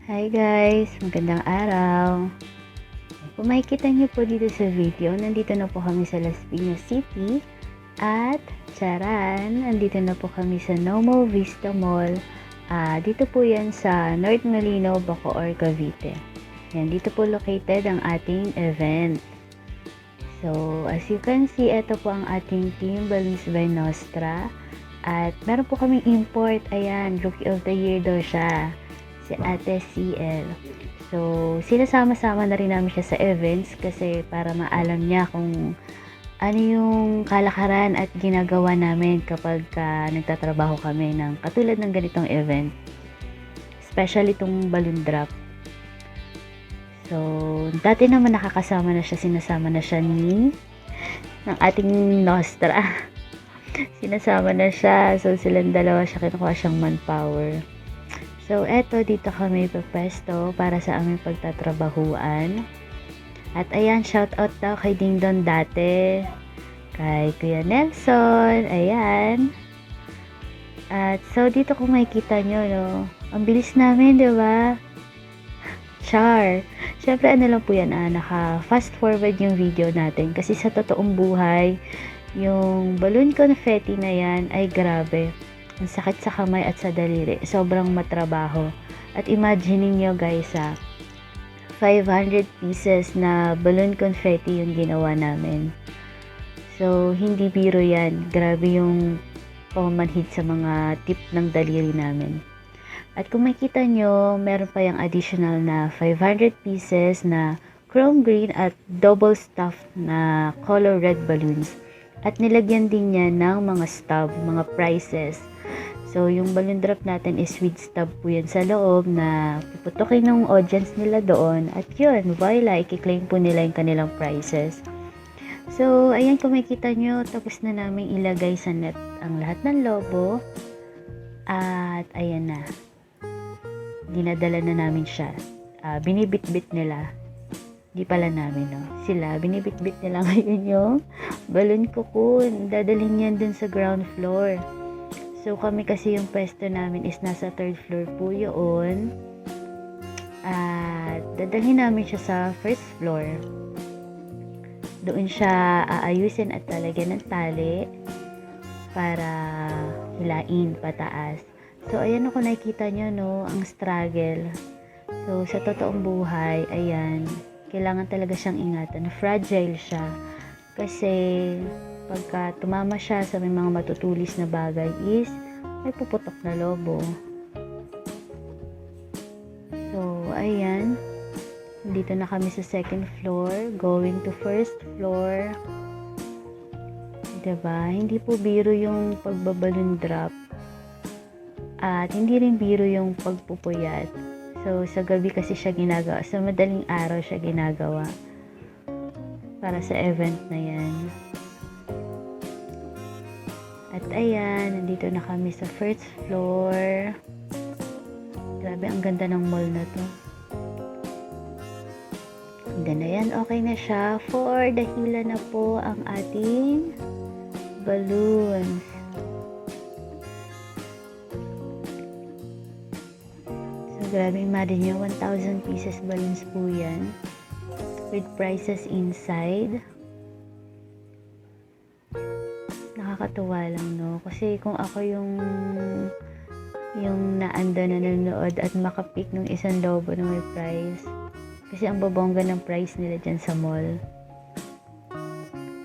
Hi guys! Magandang araw! Kung makikita niyo po dito sa video, nandito na po kami sa Las Piñas City at charan, nandito na po kami sa Nomo Vista Mall. Dito po yan sa North Molino, Bacoor, Cavite. Yan, dito po located ang ating event. So, as you can see, ito po ang ating team, Balloons by Nostra. At meron po kaming import, ayan, Rookie of the Year daw siya. Si Ate CL. So, sinasama-sama na rin namin siya sa events kasi para maalam niya kung ano yung kalakaran at ginagawa namin kapag nagtatrabaho kami ng katulad ng ganitong event. Especially itong balloon drop. So, dati naman nakakasama na siya, sinasama na siya ng ating Nostra. Sinasama na siya. So, silang dalawa siya, kinukuha siyang manpower. So, eto, dito kami pwesto para sa aming pagtatrabahuan. At ayan, shoutout daw kay Ding Don dati. Kay Kuya Nelson. Ayan. At so, dito kung makikita nyo, no, ang bilis namin, di ba? Char. Syempre, ano lang po yan, naka-fast forward yung video natin. Kasi sa totoong buhay, yung balloon confetti na yan ay grabe. Ang sakit sa kamay at sa daliri. Sobrang matrabaho. At imagine niyo guys, 500 pieces na balloon confetti yung ginawa namin. So, hindi biro yan. Grabe yung pamanhid sa mga tip ng daliri namin. At kung makita nyo, meron pa yung additional na 500 pieces na chrome green at double stuffed na color red balloons. At nilagyan din niya ng mga stub, mga prizes. So, yung balloon drop natin is with stub po yan sa loob na puputokin ng audience nila doon. At yun, voila, ikiklaim po nila yung kanilang prizes. So, ayan kung makikita nyo, tapos na namin ilagay sa net ang lahat ng lobo. At ayan na. Dinadala na namin siya. Binibitbit nila. Di pala namin, no? Sila, binibitbit nila ngayon yung balloon cocoon. Dadalhin yan dun sa ground floor. So, kami kasi yung pwesto namin is nasa third floor po yun. At dadalhin namin siya sa first floor. Doon siya aayusin at talagyan ng tali para hilain pataas. So, ayan kung nakikita nyo, no, ang struggle. So, sa totoong buhay, ayan, kailangan talaga siyang ingatan. Fragile siya. Kasi, pagka tumama siya sa may mga matutulis na bagay is may puputok na lobo. So, ayan. Dito na kami sa second floor. Going to first floor. Diba? Hindi po biro yung pagbaballoon drop. At hindi rin biro yung pagpupuyat. So, sa gabi kasi siya ginagawa. Sa madaling araw siya ginagawa. Para sa event na yan. At ayan, nandito na kami sa first floor. Grabe, ang ganda ng mall na to. And then ayan, okay na siya. For dahila na po ang ating balloons. So grabe, imagine nyo, 1,000 pieces balloons po yan. With prices inside. Nakakatuwa lang, no? Kasi kung ako yung naanda na nanonood at makapik ng isang lobo na may prize. Kasi ang babongga ng prize nila dyan sa mall.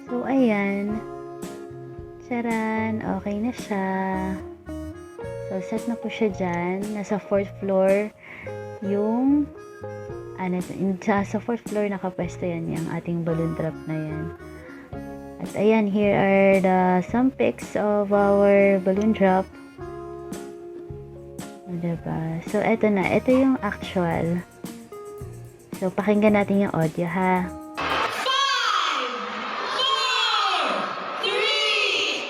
So, ayan. Charan. Okay na siya. So, set na po siya dyan. Nasa 4th floor yung sa 4th floor nakapwesto yan yung ating balloon drop na yan. At ayan, here are some pics of our balloon drop. Diba? So, eto na. Ito yung actual. So, pakinggan natin yung audio, ha? 5, 4, 3,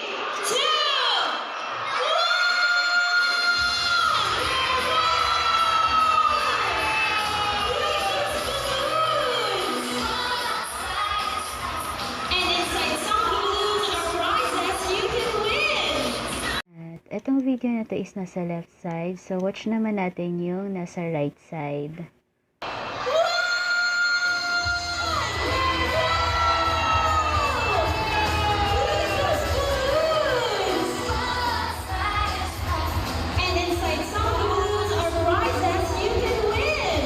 2, 1. And inside some balloons are prizes you can win. At etong video video na to is nasa left side. So, watch naman natin yung nasa right side. And inside some of the balloons are prizes you can win.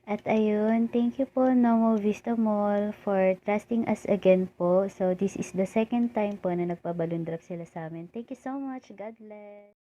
At ayun, thank you po Nomo Vista Mall for trusting us again po. So, this is the second time po na nagpa-balloon drop sila sa amin. Thank you so much. God bless.